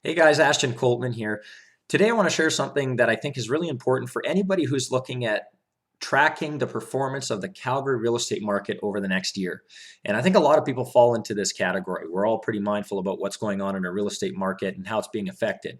Hey guys, Ashton Coltman here. Today I want to share something that I think is really important for anybody who's looking at tracking the performance of the Calgary real estate market over the next year. And I think a lot of people fall into this category. We're all pretty mindful about what's going on in our real estate market and how it's being affected.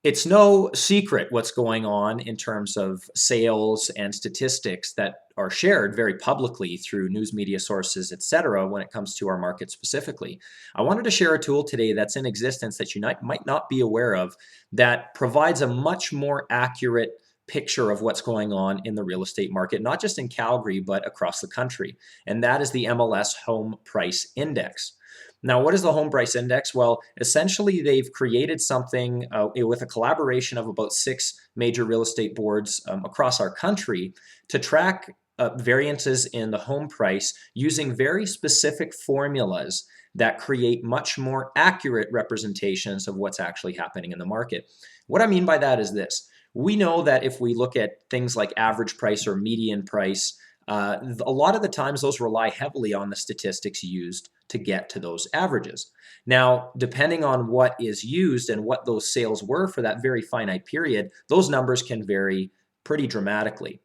It's no secret what's going on in terms of sales and statistics that are shared very publicly through news media sources, et cetera, when it comes to our market specifically. I wanted to share a tool today that's in existence that you might not be aware of that provides a much more accurate picture of what's going on in the real estate market, not just in Calgary, but across the country. And that is the MLS Home Price Index. Now, what is the home price index? Well, essentially, they've created something with a collaboration of about 6 major real estate boards across our country to track variances in the home price using very specific formulas that create much more accurate representations of what's actually happening in the market. What I mean by that is this. We know that if we look at things like average price or median price, a lot of the times those rely heavily on the statistics used to get to those averages. Now, depending on what is used and what those sales were for that very finite period, those numbers can vary pretty dramatically.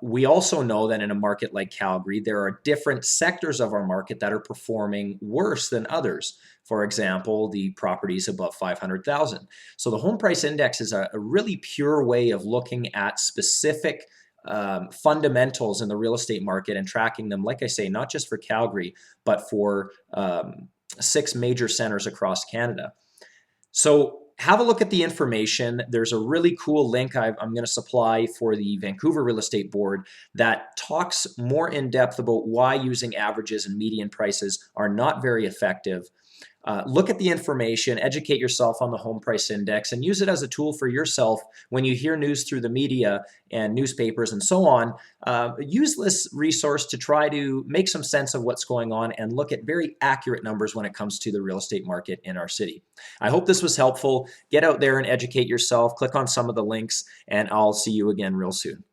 We also know that in a market like Calgary, there are different sectors of our market that are performing worse than others. For example, the properties above 500,000. So the home price index is a really pure way of looking at specific fundamentals in the real estate market and tracking them, like I say, not just for Calgary, but for 6 major centers across Canada. So have a look at the information. There's a really cool link I'm going to supply for the Vancouver Real Estate Board that talks more in depth about why using averages and median prices are not very effective. Look at the information, educate yourself on the home price index, and use it as a tool for yourself when you hear news through the media and newspapers and so on. Use this resource to try to make some sense of what's going on and look at very accurate numbers when it comes to the real estate market in our city. I hope this was helpful. Get out there and educate yourself. Click on some of the links, and I'll see you again real soon.